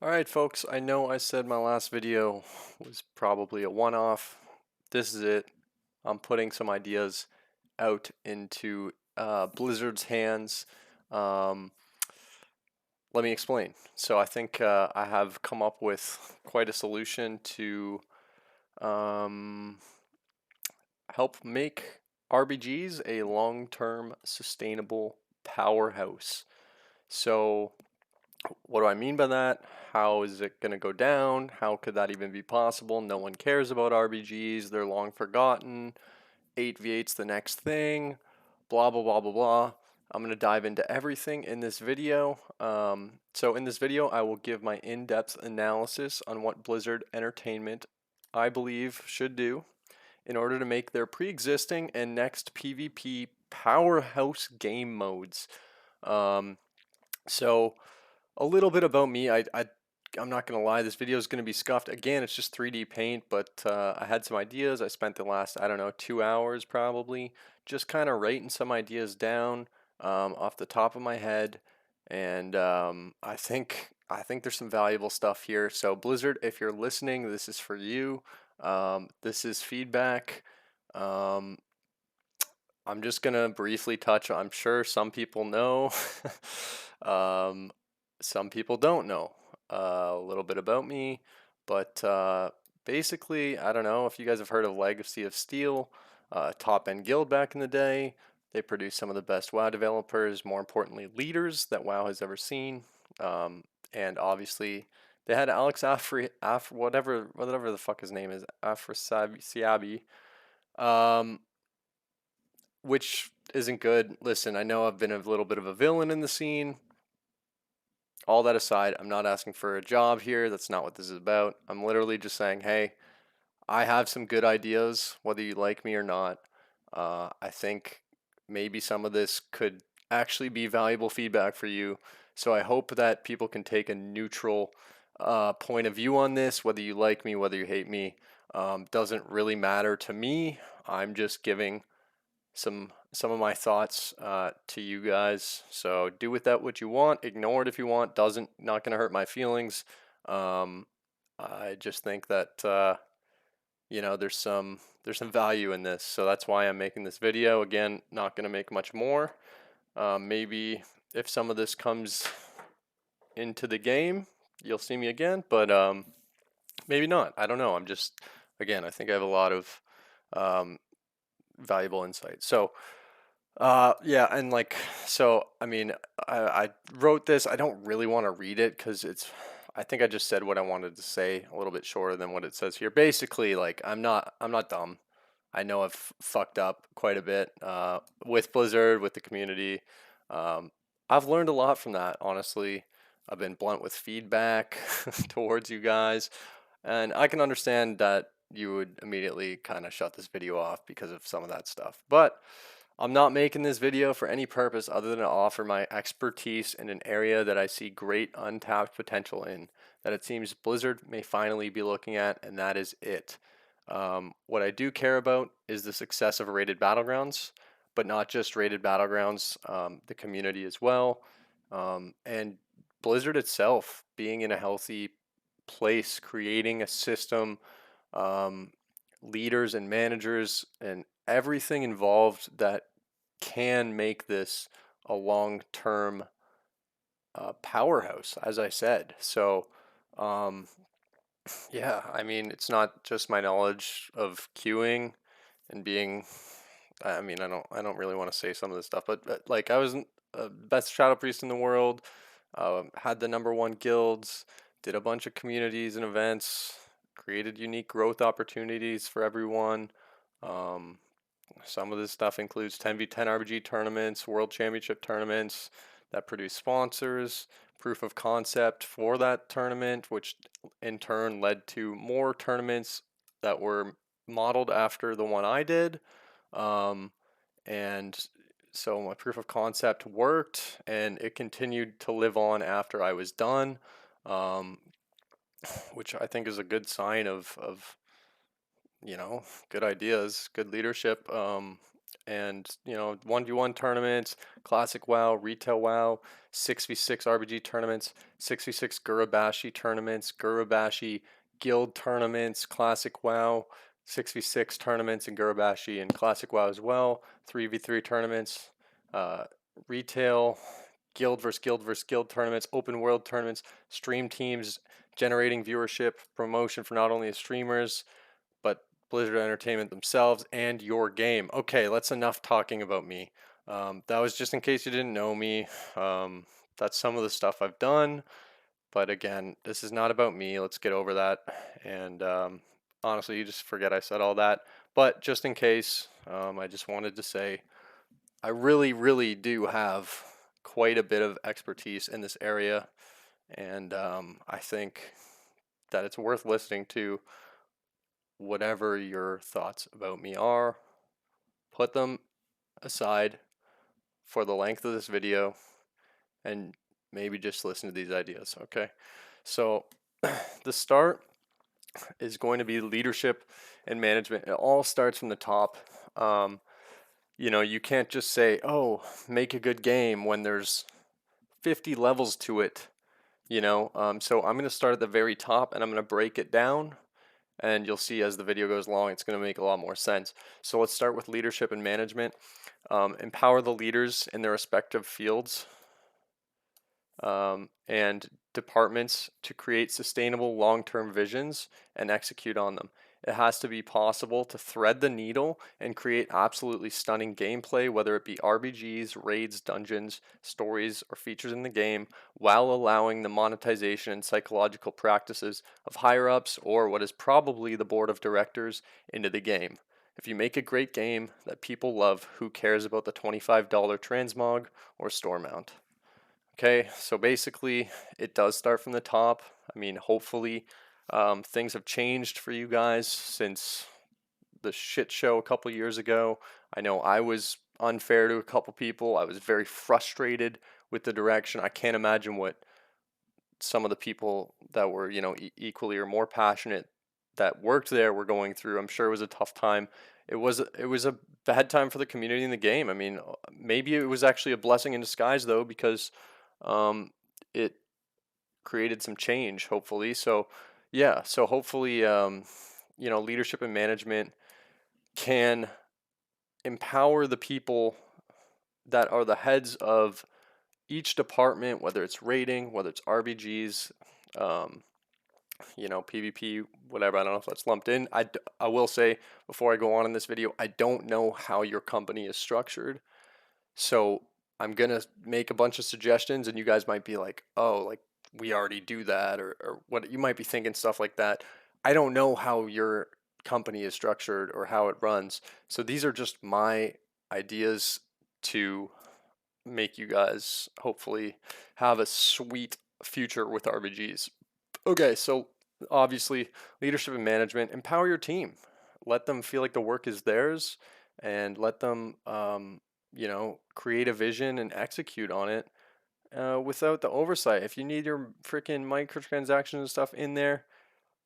Alright folks, I know I said my last video was probably a one-off. This is it. I'm putting some ideas out into Blizzard's hands. Um, Let me explain. So I think I have come up with quite a solution to um, help make RBGs a long-term sustainable powerhouse. So what do I mean by that? How is it going to go down? How could that even be possible? No one cares about RBGs. They're long forgotten. 8v8's the next thing. Blah, blah, blah, blah, blah. I'm going to dive into everything in this video. So in this video, I will give my in-depth analysis on what Blizzard Entertainment, I believe, should do in order to make their pre-existing and next PvP powerhouse game modes. So a little bit about me. I'm not gonna lie, this video is gonna be scuffed. Again, it's just 3D paint, but I had some ideas. I spent the last, I don't know, 2 hours probably, just kind of writing some ideas down off the top of my head, and I think there's some valuable stuff here. So Blizzard, if you're listening, this is for you. This is feedback. Um, I'm just gonna briefly touch. I'm sure some people know. um, some people don't know a little bit about me, but basically, I don't know if you guys have heard of Legacy of Steel, top end guild back in the day. They produced some of the best WoW developers, more importantly, leaders that WoW has ever seen. And obviously, they had Alex whatever the fuck his name is, Afrasiabi, um, which isn't good. Listen, I know I've been a little bit of a villain in the scene. All that aside, I'm not asking for a job here. That's not what this is about. I'm literally just saying, hey, I have some good ideas, whether you like me or not. I think maybe some of this could actually be valuable feedback for you. So I hope that people can take a neutral point of view on this, whether you like me, whether you hate me. Doesn't really matter to me. I'm just giving some of my thoughts to you guys. So do with that what you want. Ignore it if you want. Doesn't not gonna hurt my feelings. Um, I just think that there's some value in this. So that's why I'm making this video. Again, not gonna make much more. Maybe if some of this comes into the game, you'll see me again. But maybe not. I don't know. Again, I think I have a lot of um, valuable insight. So yeah, and I mean, I wrote this. I don't really want to read it because I think I just said what I wanted to say a little bit shorter than what it says here. Basically, like, I'm not dumb. I know I've fucked up quite a bit with Blizzard, with the community. Um, I've learned a lot from that, honestly. I've been blunt with feedback towards you guys, and I can understand that you would immediately kind of shut this video off because of some of that stuff. But I'm not making this video for any purpose other than to offer my expertise in an area that I see great untapped potential in, that it seems Blizzard may finally be looking at, and that is it. What I do care about is the success of rated battlegrounds, but not just rated battlegrounds, the community as well, and Blizzard itself being in a healthy place, creating a system, um, leaders and managers, and everything involved that can make this a long-term powerhouse, as I said. So, um, yeah, I mean, it's not just my knowledge of queuing and being. I mean, I don't really want to say some of this stuff, but like I was best shadow priest in the world, had the #1 guilds, did a bunch of communities and events, created unique growth opportunities for everyone. Um, some of this stuff includes 10v10 RBG tournaments, world championship tournaments that produce sponsors, proof of concept for that tournament, which in turn led to more tournaments that were modeled after the one I did. Um, and so my proof of concept worked and it continued to live on after I was done, um, which I think is a good sign of good ideas, good leadership. and 1v1 tournaments, classic WoW, retail WoW, 6v6 RBG tournaments, 6v6 Gurabashi tournaments, Gurabashi guild tournaments, classic WoW, 6v6 tournaments in Gurabashi and classic WoW as well, 3v3 tournaments, uh, retail, guild versus guild tournaments, open world tournaments, stream teams generating viewership, promotion for not only the streamers, but Blizzard Entertainment themselves and your game. Okay, that's enough talking about me. That was just in case you didn't know me. That's some of the stuff I've done. But again, this is not about me. Let's get over that. And honestly, you just forget I said all that. But just in case, I just wanted to say I really, really do have quite a bit of expertise in this area. And I think that it's worth listening to. Whatever your thoughts about me are, put them aside for the length of this video and maybe just listen to these ideas, okay? So the start is going to be leadership and management. It all starts from the top. You can't just say, oh, make a good game when there's 50 levels to it, So I'm going to start at the very top and I'm going to break it down, and you'll see as the video goes along, it's going to make a lot more sense. So let's start with leadership and management. Empower the leaders in their respective fields and departments to create sustainable long-term visions and execute on them. It has to be possible to thread the needle and create absolutely stunning gameplay, whether it be RBGs, raids, dungeons, stories, or features in the game, while allowing the monetization and psychological practices of higher-ups or what is probably the board of directors into the game. If you make a great game that people love, who cares about the $25 transmog or store mount? Okay, so basically it does start from the top. I mean, hopefully things have changed for you guys since the shit show a couple years ago. I know I was unfair to a couple people. I was very frustrated with the direction. I can't imagine what some of the people that were, equally or more passionate that worked there were going through. I'm sure it was a tough time. It was a bad time for the community in the game. I mean, maybe it was actually a blessing in disguise though, because it created some change, hopefully. So yeah, so hopefully leadership and management can empower the people that are the heads of each department, whether it's rating, whether it's RBGs, PvP, whatever. I don't know if that's lumped in. I will say before I go on in this video, I don't know how your company is structured. So I'm going to make a bunch of suggestions and you guys might be like, oh, like we already do that, or what you might be thinking, stuff like that. I don't know how your company is structured or how it runs. So these are just my ideas to make you guys hopefully have a sweet future with RBGs. Okay, so obviously leadership and management, empower your team. Let them feel like the work is theirs and let them, create a vision and execute on it without the oversight. If you need your freaking microtransactions and stuff in there,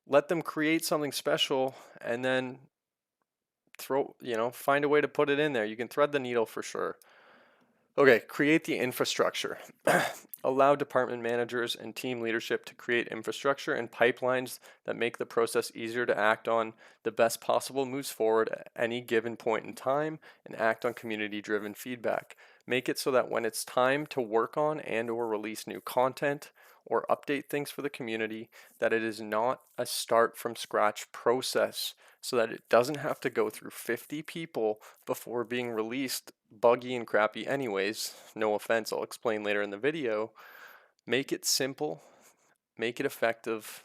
let them create something special and then find a way to put it in there. You can thread the needle for sure. Okay, create the infrastructure. Allow department managers and team leadership to create infrastructure and pipelines that make the process easier to act on the best possible moves forward at any given point in time, and act on community-driven feedback. Make it so that when it's time to work on and or release new content or update things for the community, that it is not a start from scratch process, so that it doesn't have to go through 50 people before being released buggy and crappy anyways. No offense, I'll explain later in the video. Make it simple, make it effective,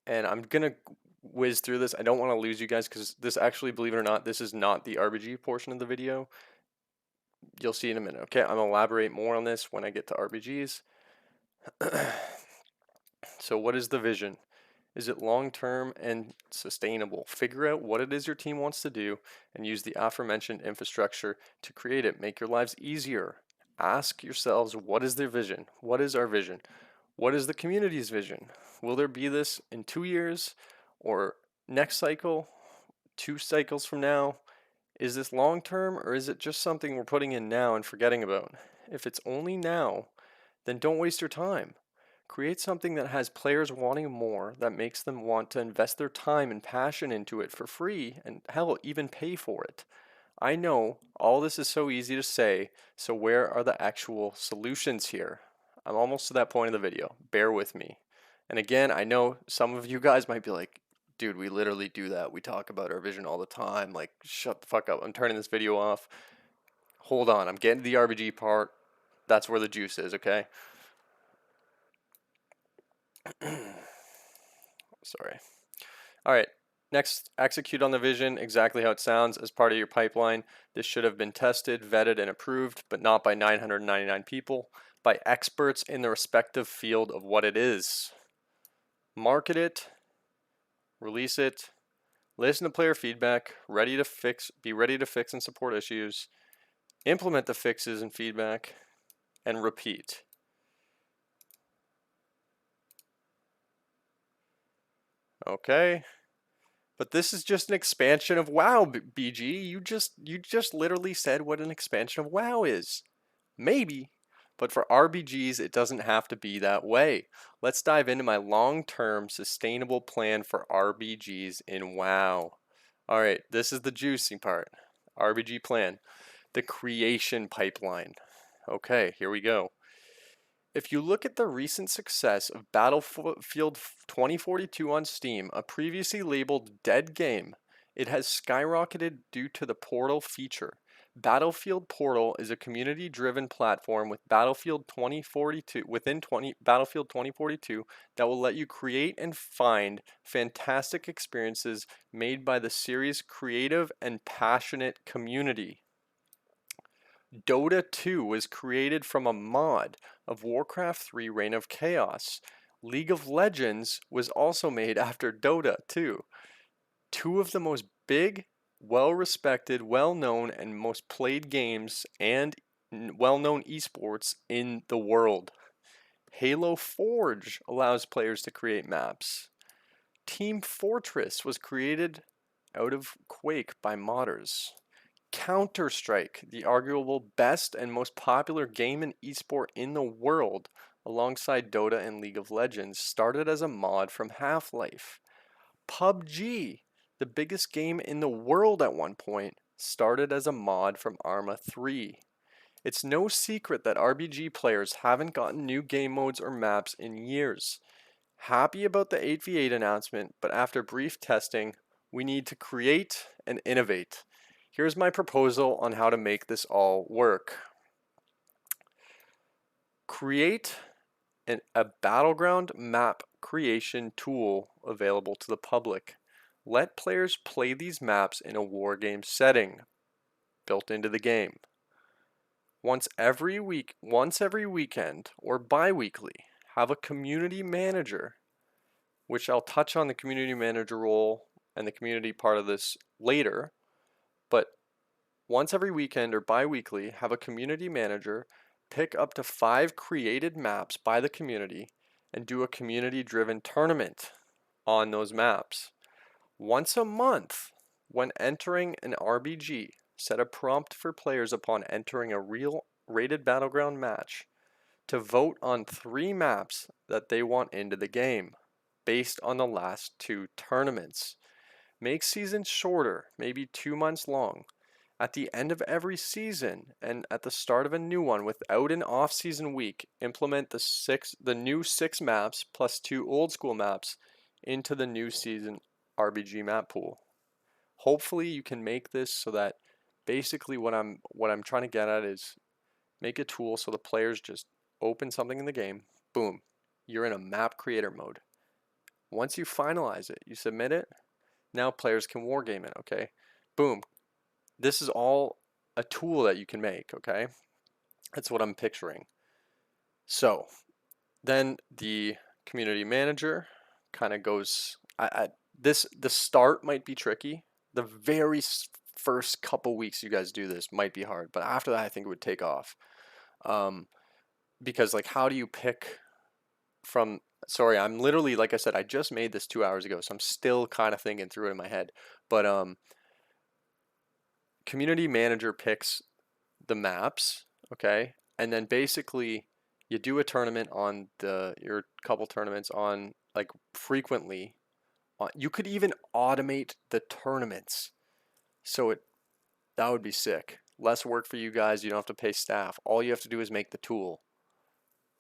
and I'm gonna whiz through this. I don't want to lose you guys because this actually, believe it or not, this is not the RBG portion of the video. You'll see in a minute. Okay, I'm gonna elaborate more on this when I get to RBGs. So what is the vision? Is it long-term and sustainable? Figure out what it is your team wants to do and use the aforementioned infrastructure to create it. Make your lives easier. Ask yourselves, what is their vision? What is our vision? What is the community's vision? Will there be this in 2 years or next cycle, 2 cycles from now? Is this long term or is it just something we're putting in now and forgetting about? If it's only now, then don't waste your time. Create something that has players wanting more, that makes them want to invest their time and passion into it for free, and hell, even pay for it. I know all this is so easy to say, so where are the actual solutions here? I'm almost to that point of the video. Bear with me. And again, I know some of you guys might be like, dude, we literally do that. We talk about our vision all the time. Like, shut the fuck up. I'm turning this video off. Hold on. I'm getting to the RBG part. That's where the juice is, okay? Sorry. All right. Next, execute on the vision exactly how it sounds as part of your pipeline. This should have been tested, vetted, and approved, but not by 999 people, by experts in the respective field of what it is. Market it, release it, listen to player feedback, be ready to fix and support issues, implement the fixes and feedback, and repeat. Okay. But this is just an expansion of WoW, BG. You just literally said what an expansion of WoW is. Maybe, but for RBGs, it doesn't have to be that way. Let's dive into my long-term sustainable plan for RBGs in WoW. All right, this is the juicy part. RBG plan, the creation pipeline. Okay, here we go. If you look at the recent success of Battlefield 2042 on Steam, a previously labeled dead game, it has skyrocketed due to the Portal feature. Battlefield Portal is a community-driven platform with Battlefield 2042 that will let you create and find fantastic experiences made by the series' creative and passionate community. Dota 2 was created from a mod of Warcraft 3 Reign of Chaos. League of Legends was also made after Dota 2. Two of the most big, well-respected, well-known, and most played games and well-known esports in the world. Halo Forge allows players to create maps. Team Fortress was created out of Quake by modders. Counter-Strike, the arguable best and most popular game and esport in the world, alongside Dota and League of Legends, started as a mod from Half-Life. PUBG, the biggest game in the world at one point, started as a mod from Arma 3. It's no secret that RBG players haven't gotten new game modes or maps in years. Happy about the 8v8 announcement, but after brief testing, we need to create and innovate. Here's my proposal on how to make this all work. Create a battleground map creation tool available to the public. Let players play these maps in a wargame setting built into the game. Once every weekend or bi-weekly, have a community manager, which I'll touch on the community manager role and the community part of this later, but once every weekend or bi-weekly, have a community manager pick up to 5 created maps by the community and do a community-driven tournament on those maps. Once a month, when entering an RBG, set a prompt for players upon entering a real rated battleground match to vote on 3 maps that they want into the game based on the last 2 tournaments. Make seasons shorter, maybe 2 months long. At the end of every season and at the start of a new one without an off-season week, implement the new 6 maps plus 2 old school maps into the new season RBG map pool. Hopefully you can make this so that basically what I'm trying to get at is make a tool so the players just open something in the game, boom, you're in a map creator mode. Once you finalize it, you submit it, now players can wargame it, okay? Boom. This is all a tool that you can make, okay? That's what I'm picturing. So then the community manager kind of goes, the start might be tricky. The very first couple weeks you guys do this might be hard, but after that I think it would take off. Because like, how do you pick from, sorry, I'm literally, like I said, I just made this 2 hours ago, so I'm still kind of thinking through it in my head. But community manager picks the maps, okay? And then basically you do a tournament on your couple tournaments on like frequently. You could even automate the tournaments. So that would be sick. Less work for you guys. You don't have to pay staff. All you have to do is make the tool.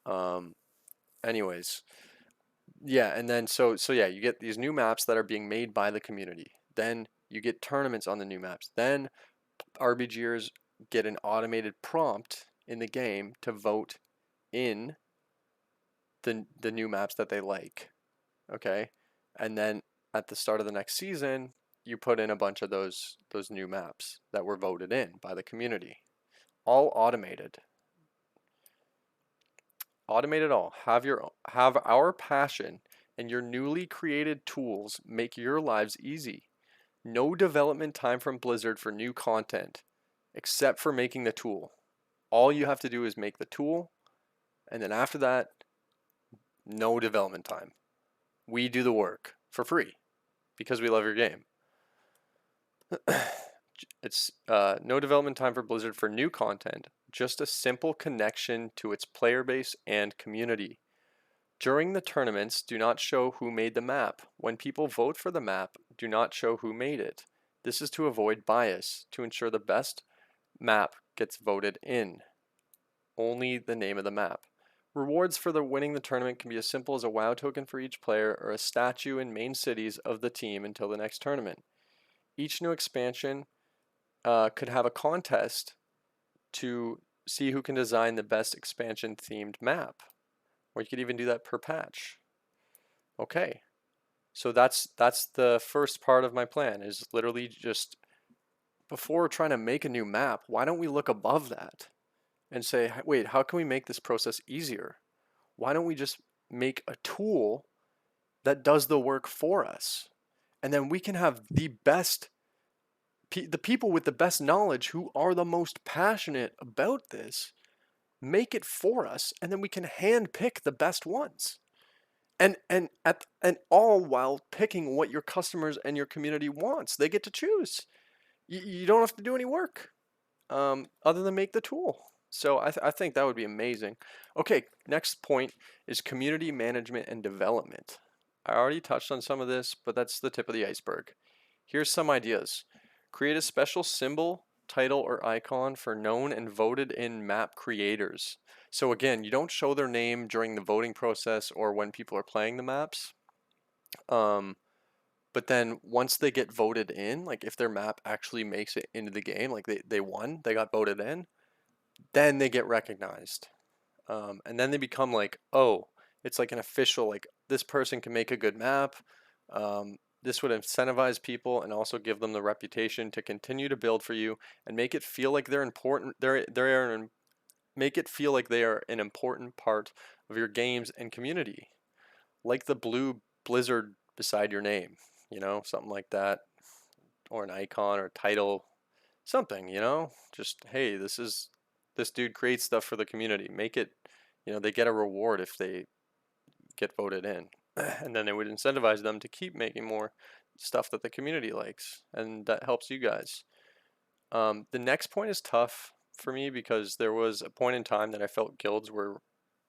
Um, anyways, yeah, and then so yeah, you get these new maps that are being made by the community. Then you get tournaments on the new maps. Then RBGers get an automated prompt in the game to vote in the new maps that they like. Okay, and then at the start of the next season, you put in a bunch of those new maps that were voted in by the community, all automated. Automate it all. Have our passion and your newly created tools make your lives easy. No development time from Blizzard for new content, except for making the tool. All you have to do is make the tool, and then after that, no development time. We do the work for free because we love your game. It's no development time for Blizzard for new content, just a simple connection to its player base and community. During the tournaments, do not show who made the map. When people vote for the map, do not show who made it. This is to avoid bias, to ensure the best map gets voted in. Only the name of the map. Rewards for winning the tournament can be as simple as a WoW token for each player or a statue in main cities of the team until the next tournament. Each new expansion could have a contest to see who can design the best expansion themed map. Or you could even do that per patch. Okay, so that's the first part of my plan, is literally just before trying to make a new map, why don't we look above that and say, wait, how can we make this process easier? Why don't we just make a tool that does the work for us? And then we can have the people with the best knowledge who are the most passionate about this make it for us, and then we can hand pick the best ones. And all while picking what your customers and your community wants. They get to choose. You don't have to do any work other than make the tool. So I think that would be amazing. Okay, next point is community management and development. I already touched on some of this, but that's the tip of the iceberg. Here's some ideas. Create a special symbol, title, or icon for known and voted in map creators. So again, you don't show their name during the voting process or when people are playing the maps. But then once they get voted in, like if their map actually makes it into the game, like they won, they got voted in, then they get recognized. And then they become like, oh, it's like an official, like this person can make a good map. This would incentivize people and also give them the reputation to continue to build for you and make it feel like they're important. Make it feel like they are an important part of your games and community, like the blue Blizzard beside your name, something like that, or an icon or a title, something, just, hey, this dude creates stuff for the community. Make it, they get a reward if they get voted in. And then it would incentivize them to keep making more stuff that the community likes, and that helps you guys. The next point is tough for me because there was a point in time that I felt guilds were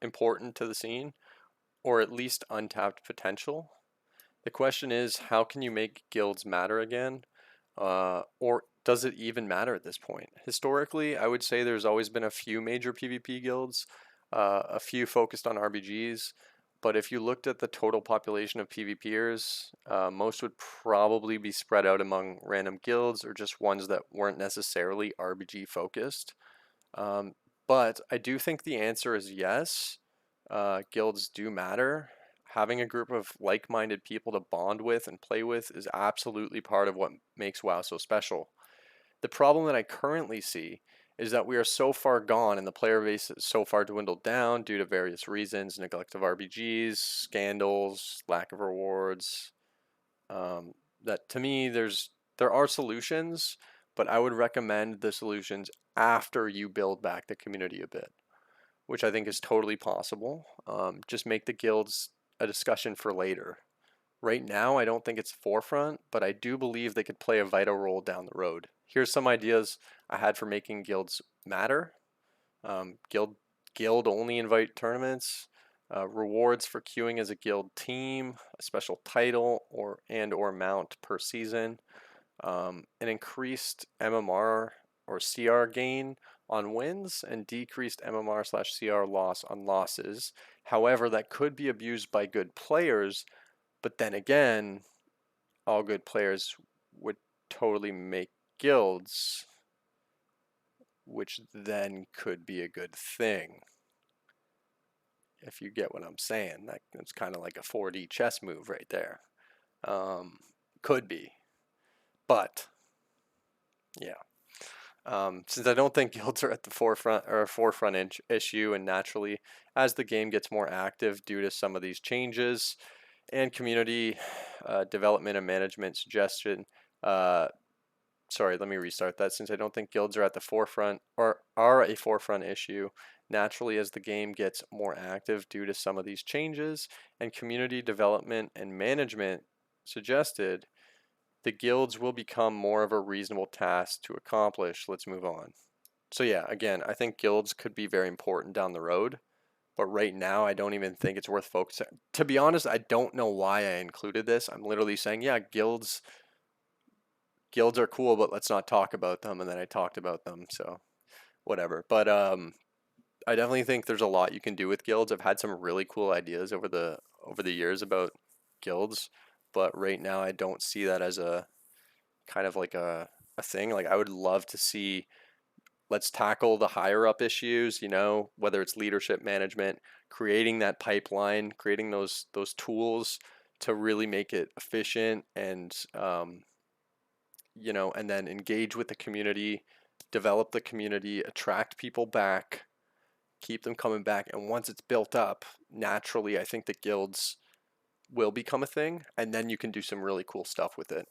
important to the scene, or at least untapped potential. The question is, how can you make guilds matter again? Or does it even matter at this point? Historically, I would say there's always been a few major PvP guilds, a few focused on RBGs, but if you looked at the total population of PvPers, most would probably be spread out among random guilds or just ones that weren't necessarily RBG focused. But I do think the answer is yes. Guilds do matter. Having a group of like-minded people to bond with and play with is absolutely part of what makes WoW so special. The problem that I currently see is that we are so far gone and the player base is so far dwindled down due to various reasons: neglect of RBGs, scandals, lack of rewards. That to me, there are solutions, but I would recommend the solutions after you build back the community a bit, which I think is totally possible. Just make the guilds a discussion for later. Right now, I don't think it's forefront, but I do believe they could play a vital role down the road. Here's some ideas I had for making guilds matter. Guild only invite tournaments, rewards for queuing as a guild team, a special title or mount per season, an increased MMR or CR gain on wins and decreased MMR/CR loss on losses. However, that could be abused by good players, but then again, all good players would totally make guilds, which then could be a good thing. If you get what I'm saying, that's kind of like a 4D chess move right there. Could be, but yeah. Since I don't think guilds are at the forefront or a forefront issue, and naturally, as the game gets more active due to some of these changes and community development and management suggestion, sorry, let me restart that. Since I don't think guilds are at the forefront or are a forefront issue, naturally, as the game gets more active due to some of these changes and community development and management suggested, the guilds will become more of a reasonable task to accomplish. Let's move on. So yeah, again, I think guilds could be very important down the road, but right now I don't even think it's worth focusing. To be honest, I don't know why I included this. I'm literally saying, yeah, guilds are cool, but let's not talk about them, and then I talked about them, so whatever. But I definitely think there's a lot you can do with guilds. I've had some really cool ideas over the years about guilds, but right now I don't see that as a kind of like a thing. Like I would love to see, let's tackle the higher up issues, whether it's leadership management, creating that pipeline, creating those tools to really make it efficient and and then engage with the community, develop the community, attract people back, keep them coming back. And once it's built up, naturally, I think the guilds will become a thing, and then you can do some really cool stuff with it.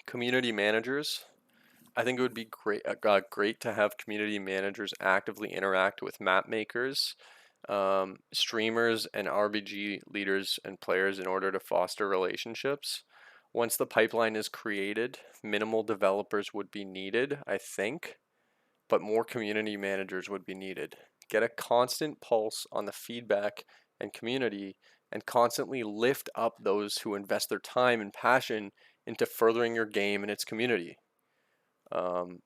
Community managers. I think it would be great to have community managers actively interact with map makers, streamers, and RBG leaders and players in order to foster relationships. Once the pipeline is created, minimal developers would be needed, I think, but more community managers would be needed. Get a constant pulse on the feedback and community and constantly lift up those who invest their time and passion into furthering your game and its community. While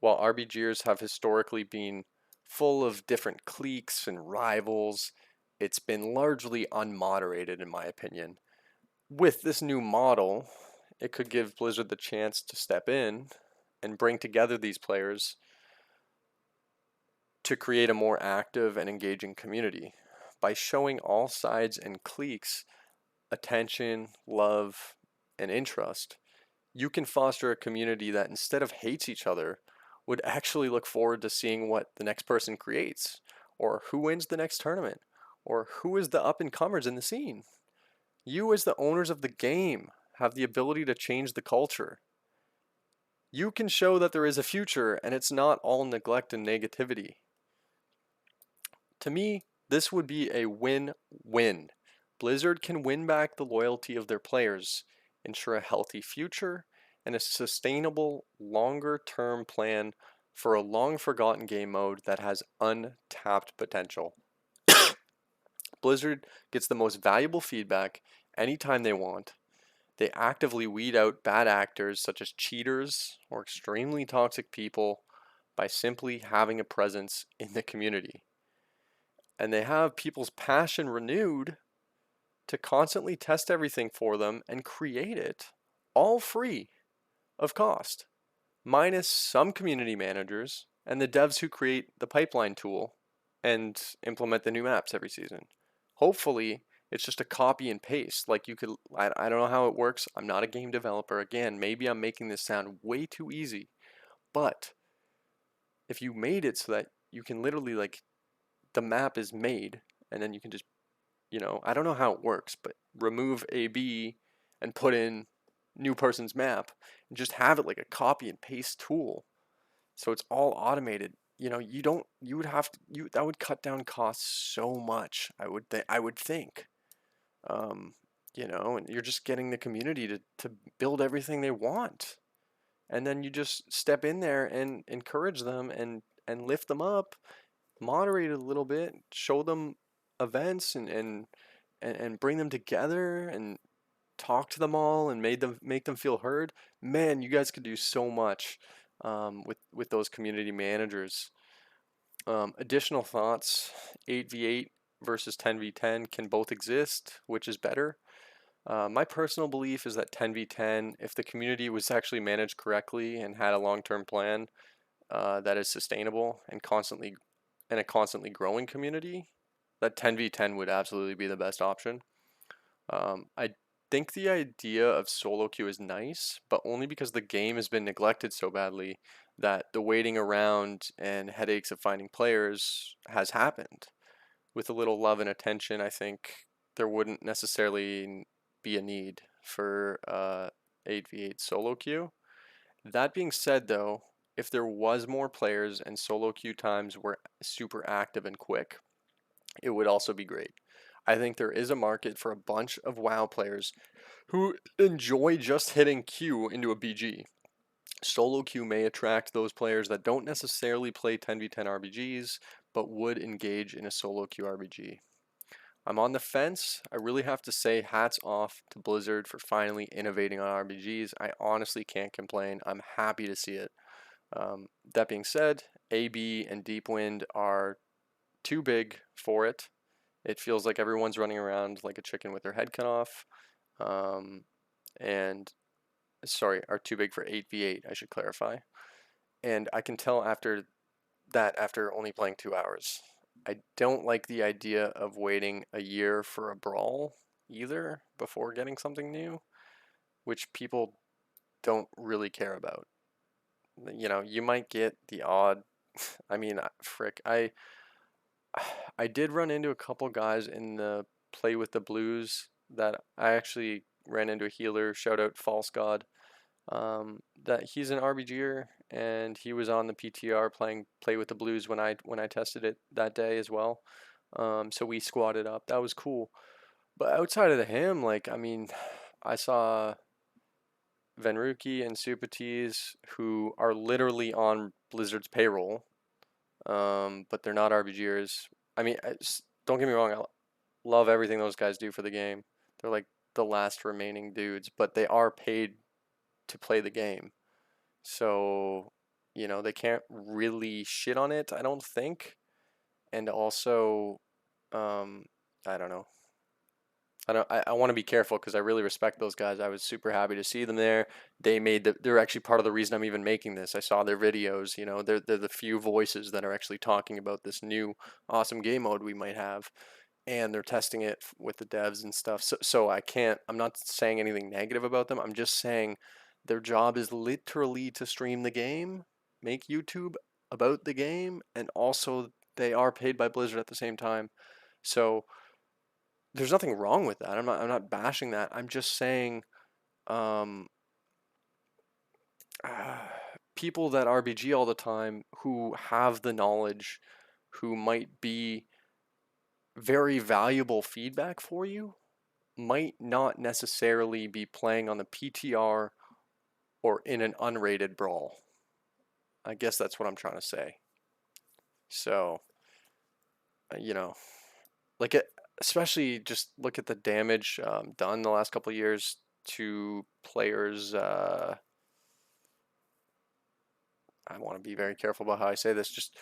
RBGers have historically been full of different cliques and rivals, it's been largely unmoderated, in my opinion. With this new model, it could give Blizzard the chance to step in and bring together these players to create a more active and engaging community. By showing all sides and cliques attention, love, and interest, you can foster a community that instead of hates each other, would actually look forward to seeing what the next person creates, or who wins the next tournament, or who is the up and comers in the scene. You, as the owners of the game, have the ability to change the culture. You can show that there is a future and it's not all neglect and negativity. To me, this would be a win-win. Blizzard can win back the loyalty of their players, ensure a healthy future, and a sustainable, longer-term plan for a long-forgotten game mode that has untapped potential. Blizzard gets the most valuable feedback anytime they want. They actively weed out bad actors such as cheaters or extremely toxic people by simply having a presence in the community. And they have people's passion renewed to constantly test everything for them and create it all free of cost, minus some community managers and the devs who create the pipeline tool and implement the new maps every season. Hopefully, it's just a copy and paste. Like you could, I don't know how it works. I'm not a game developer. Again, maybe I'm making this sound way too easy, but if you made it so that you can literally like the map is made and then you can just, I don't know how it works, but remove AB and put in new person's map and just have it like a copy and paste tool. So it's all automated. That would cut down costs so much. I would think, and you're just getting the community to build everything they want. and then you just step in there and encourage them and lift them up, moderate it a little bit, show them events and bring them together and talk to them all and make them feel heard. Man, you guys could do so much with those community managers. Additional thoughts: 8v8 versus 10v10 can both exist. Which is better? My personal belief is that 10v10, if the community was actually managed correctly and had a long-term plan that is sustainable and a constantly growing community, that 10v10 would absolutely be the best option. I think the idea of solo queue is nice, but only because the game has been neglected so badly that the waiting around and headaches of finding players has happened. With a little love and attention, I think there wouldn't necessarily be a need for 8v8 solo queue. That being said, though, if there was more players and solo queue times were super active and quick, it would also be great. I think there is a market for a bunch of WoW players who enjoy just hitting Q into a BG. Solo queue may attract those players that don't necessarily play 10v10 RBGs, but would engage in a solo queue RBG. I'm on the fence. I really have to say hats off to Blizzard for finally innovating on RBGs. I honestly can't complain. I'm happy to see it. That being said, AB and Deepwind are too big for it. It feels like everyone's running around like a chicken with their head cut off. And sorry, are too big for 8v8, I should clarify. And I can tell after only playing 2 hours. I don't like the idea of waiting a year for a brawl either before getting something new, which people don't really care about. You know, you might get the odd. I mean, frick, I did run into a couple guys in the play with the blues that I actually ran into a healer. Shout out False God. That he's an RBGer and he was on the PTR playing play with the blues when I tested it that day as well. So we squatted up. That was cool. But outside of him, like I mean, I saw Venruki and Supatis who are literally on Blizzard's payroll, but they're not RBGers. I mean, don't get me wrong, I love everything those guys do for the game. They're like the last remaining dudes, but they are paid to play the game. So, you know, they can't really shit on it, I don't think. And also, um, I don't know. I want to be careful because I really respect those guys. I was super happy to see them there. They're actually part of the reason I'm even making this. I saw their videos, you know, they're the few voices that are actually talking about this new awesome game mode we might have. And they're testing it with the devs and stuff. So I'm not saying anything negative about them. I'm just saying their job is literally to stream the game, make YouTube about the game, and also they are paid by Blizzard at the same time. So there's nothing wrong with that. I'm not bashing that. I'm just saying um, people that RBG all the time who have the knowledge, who might be very valuable feedback for you, might not necessarily be playing on the PTR or in an unrated brawl. I guess that's what I'm trying to say. So, you know, like it, especially just look at the damage done the last couple of years to players. I want to be very careful about how I say this. Just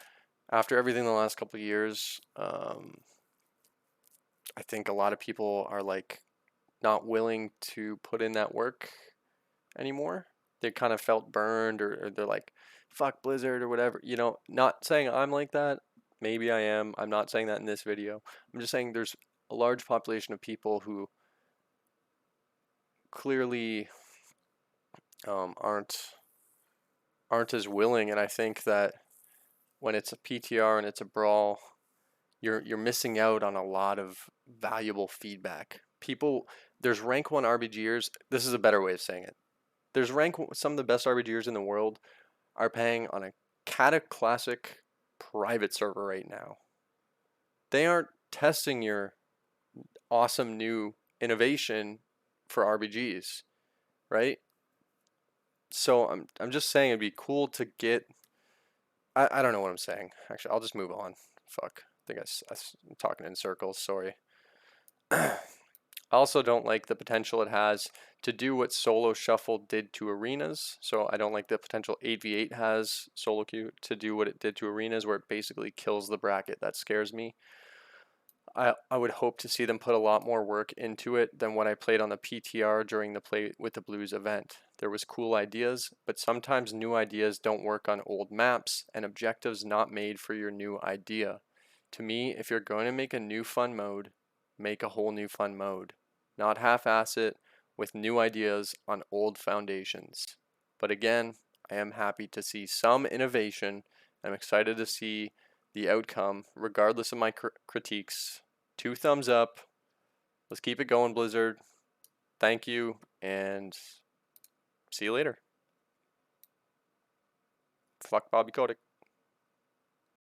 after everything the last couple of years, I think a lot of people are like not willing to put in that work anymore. They kind of felt burned, or they're like, fuck Blizzard or whatever. You know, not saying I'm like that. Maybe I am. I'm not saying that in this video. I'm just saying there's a large population of people who clearly aren't as willing, and I think that when it's a PTR and it's a brawl, you're missing out on a lot of valuable feedback. People, there's rank 1 RBGers. This is a better way of saying it. There's some of the best RBGers in the world are paying on a Classic private server right now. They aren't testing your awesome new innovation for RBGs, right? So I'm just saying it'd be cool to get. I don't know what I'm saying. Actually, I'll just move on. Fuck. I think I'm talking in circles. Sorry. I also don't like the potential it has to do what solo shuffle did to arenas. So I don't like the potential 8v8 has solo queue to do what it did to arenas, where it basically kills the bracket. That scares me. I would hope to see them put a lot more work into it than what I played on the PTR during the Play with the Blues event. There was cool ideas, but sometimes new ideas don't work on old maps and objectives not made for your new idea. To me, if you're going to make a new fun mode, make a whole new fun mode, not half-ass it with new ideas on old foundations. But again, I am happy to see some innovation. I'm excited to see the outcome, regardless of my critiques. 2 thumbs up. Let's keep it going, Blizzard. Thank you, and see you later. Fuck Bobby Kotick.